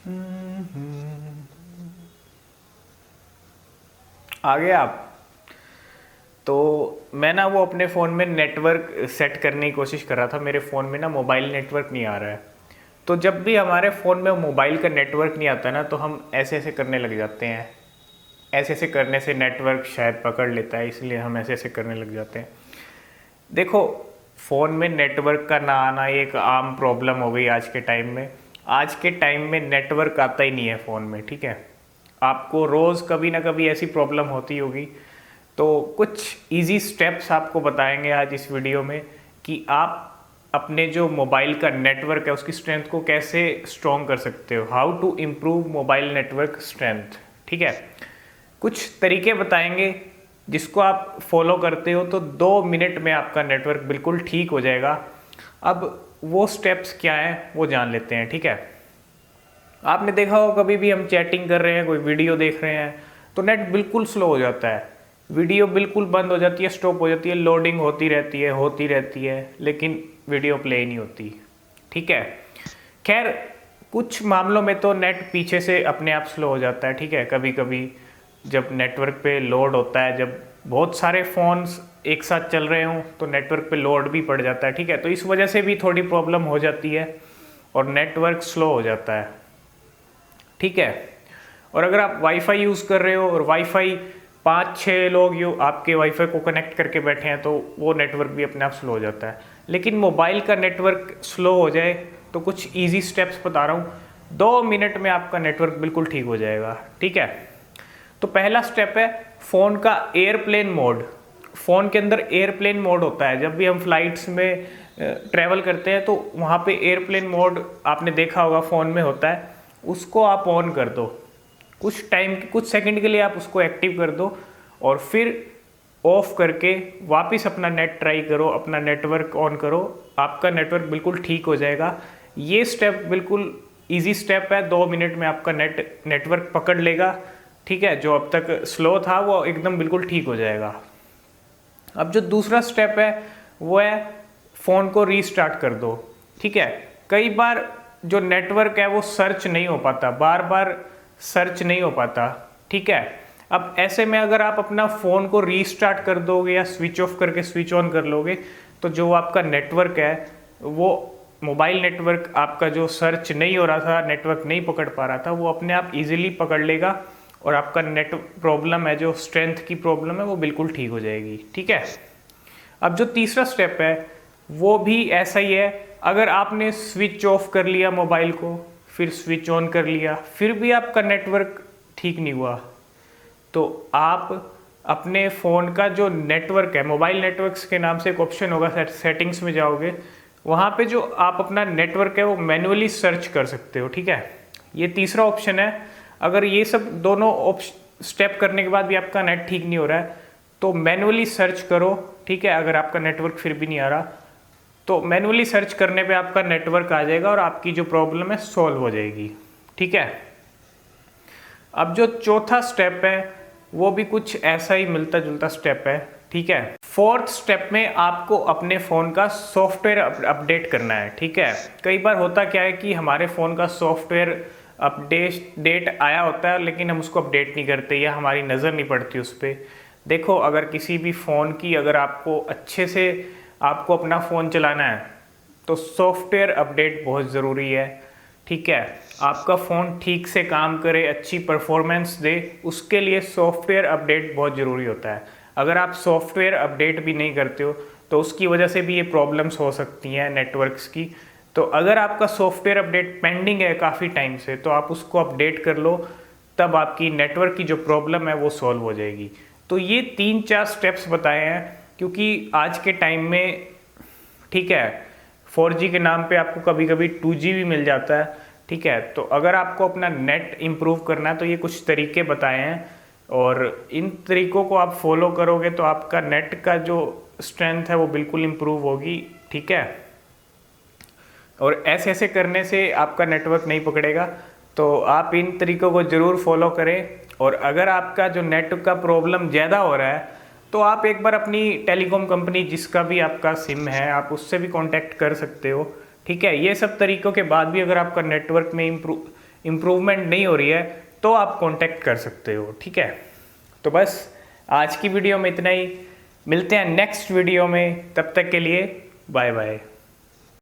आ गए आप। तो मैं ना वो अपने फ़ोन में नेटवर्क सेट करने की कोशिश कर रहा था। मेरे फ़ोन में ना मोबाइल नेटवर्क नहीं आ रहा है। तो जब भी हमारे फ़ोन में मोबाइल का नेटवर्क नहीं आता ना, तो हम ऐसे ऐसे करने लग जाते हैं। ऐसे ऐसे करने से नेटवर्क शायद पकड़ लेता है, इसलिए हम ऐसे ऐसे करने लग जाते हैं। देखो, फ़ोन में नेटवर्क का ना आना एक आम प्रॉब्लम हो गई आज के टाइम में। आज के टाइम में नेटवर्क आता ही नहीं है फ़ोन में, ठीक है। आपको रोज़ कभी ना कभी ऐसी प्रॉब्लम होती होगी। तो कुछ इजी स्टेप्स आपको बताएंगे आज इस वीडियो में कि आप अपने जो मोबाइल का नेटवर्क है उसकी स्ट्रेंथ को कैसे स्ट्रॉन्ग कर सकते हो। How to improve mobile network strength, ठीक है। कुछ तरीके बताएंगे जिसको आप फॉलो करते हो तो 2 मिनट में आपका नेटवर्क बिल्कुल ठीक हो जाएगा। अब वो स्टेप्स क्या हैं वो जान लेते हैं, ठीक है। आपने देखा हो कभी भी हम चैटिंग कर रहे हैं, कोई वीडियो देख रहे हैं, तो नेट बिल्कुल स्लो हो जाता है। वीडियो बिल्कुल बंद हो जाती है, स्टॉप हो जाती है, लोडिंग होती रहती है, लेकिन वीडियो प्ले ही नहीं होती, ठीक है। खैर, कुछ मामलों में तो नेट पीछे से अपने आप स्लो हो जाता है, ठीक है। कभी कभी जब नेटवर्क पे लोड होता है, जब बहुत सारे फ़ोन्स एक साथ चल रहे हों तो नेटवर्क पे लोड भी पड़ जाता है, ठीक है। तो इस वजह से भी थोड़ी प्रॉब्लम हो जाती है और नेटवर्क स्लो हो जाता है, ठीक है। और अगर आप वाईफाई यूज़ कर रहे हो और वाईफाई 5-6 लोग आपके वाईफाई को कनेक्ट करके बैठे हैं, तो वो नेटवर्क भी अपने आप स्लो हो जाता है। लेकिन मोबाइल का नेटवर्क स्लो हो जाए तो कुछ इजी स्टेप्स बता रहा हूँ, 2 मिनट में आपका नेटवर्क बिल्कुल ठीक हो जाएगा, ठीक है। तो पहला स्टेप है फ़ोन का एयरप्लेन मोड। फ़ोन के अंदर एयरप्लेन मोड होता है। जब भी हम फ्लाइट्स में ट्रैवल करते हैं तो वहाँ पे एयरप्लेन मोड आपने देखा होगा फ़ोन में होता है, उसको आप ऑन कर दो। कुछ सेकंड के लिए आप उसको एक्टिव कर दो और फिर ऑफ करके वापस अपना नेट ट्राई करो, अपना नेटवर्क ऑन करो, आपका नेटवर्क बिल्कुल ठीक हो जाएगा। ये स्टेप बिल्कुल इजी स्टेप है, 2 मिनट में आपका नेटवर्क पकड़ लेगा, ठीक है। जो अब तक स्लो था वो एकदम बिल्कुल ठीक हो जाएगा। अब जो दूसरा स्टेप है वो है फ़ोन को रीस्टार्ट कर दो, ठीक है। कई बार जो नेटवर्क है वो सर्च नहीं हो पाता, बार बार सर्च नहीं हो पाता, ठीक है। अब ऐसे में अगर आप अपना फ़ोन को रीस्टार्ट कर दोगे या स्विच ऑफ करके स्विच ऑन कर लोगे, तो जो आपका नेटवर्क है वो मोबाइल नेटवर्क आपका जो सर्च नहीं हो रहा था, नेटवर्क नहीं पकड़ पा रहा था, वो अपने आप इजीली पकड़ लेगा और आपका नेट प्रॉब्लम है, जो स्ट्रेंथ की प्रॉब्लम है, वो बिल्कुल ठीक हो जाएगी, ठीक है। अब जो तीसरा स्टेप है वो भी ऐसा ही है। अगर आपने स्विच ऑफ कर लिया मोबाइल को, फिर स्विच ऑन कर लिया, फिर भी आपका नेटवर्क ठीक नहीं हुआ, तो आप अपने फ़ोन का जो नेटवर्क है, मोबाइल नेटवर्क्स के नाम से एक ऑप्शन होगा, सेटिंग्स में जाओगे, वहाँ पे जो आप अपना नेटवर्क है वो मैन्युअली सर्च कर सकते हो, ठीक है। ये तीसरा ऑप्शन है। अगर ये सब दोनों स्टेप करने के बाद भी आपका नेट ठीक नहीं हो रहा है तो मैन्युअली सर्च करो, ठीक है। अगर आपका नेटवर्क फिर भी नहीं आ रहा तो मैन्युअली सर्च करने पे आपका नेटवर्क आ जाएगा और आपकी जो प्रॉब्लम है सॉल्व हो जाएगी, ठीक है। अब जो चौथा स्टेप है वो भी कुछ ऐसा ही मिलता जुलता स्टेप है, ठीक है। फोर्थ स्टेप में आपको अपने फ़ोन का सॉफ्टवेयर अपडेट करना है, ठीक है। कई बार होता क्या है कि हमारे फ़ोन का सॉफ्टवेयर अपडेट आया होता है लेकिन हम उसको अपडेट नहीं करते या हमारी नज़र नहीं पड़ती उस पर। देखो, अगर किसी भी फ़ोन की अगर आपको अच्छे से आपको अपना फ़ोन चलाना है तो सॉफ्टवेयर अपडेट बहुत ज़रूरी है, ठीक है। आपका फ़ोन ठीक से काम करे, अच्छी परफॉर्मेंस दे, उसके लिए सॉफ्टवेयर अपडेट बहुत ज़रूरी होता है। अगर आप सॉफ्टवेयर अपडेट भी नहीं करते हो तो उसकी वजह से भी ये प्रॉब्लम्स हो सकती हैं नेटवर्क्स की। तो अगर आपका सॉफ्टवेयर अपडेट पेंडिंग है काफ़ी टाइम से तो आप उसको अपडेट कर लो, तब आपकी नेटवर्क की जो प्रॉब्लम है वो सॉल्व हो जाएगी। तो ये 3-4 स्टेप्स बताए हैं क्योंकि आज के टाइम में, ठीक है, 4G के नाम पे आपको कभी कभी 2G भी मिल जाता है, ठीक है। तो अगर आपको अपना नेट इम्प्रूव करना है तो ये कुछ तरीके बताए हैं और इन तरीकों को आप फॉलो करोगे तो आपका नेट का जो स्ट्रेंथ है वो बिल्कुल इम्प्रूव होगी, ठीक है। और ऐसे ऐसे करने से आपका नेटवर्क नहीं पकड़ेगा। तो आप इन तरीकों को ज़रूर फॉलो करें। और अगर आपका जो नेट का प्रॉब्लम ज़्यादा हो रहा है तो आप एक बार अपनी टेलीकॉम कंपनी जिसका भी आपका सिम है आप उससे भी कांटेक्ट कर सकते हो, ठीक है। ये सब तरीकों के बाद भी अगर आपका नेटवर्क में इम्प्रूवमेंट नहीं हो रही है तो आप कांटेक्ट कर सकते हो, ठीक है। तो बस आज की वीडियो में इतना ही, मिलते हैं नेक्स्ट वीडियो में, तब तक के लिए बाय बाय।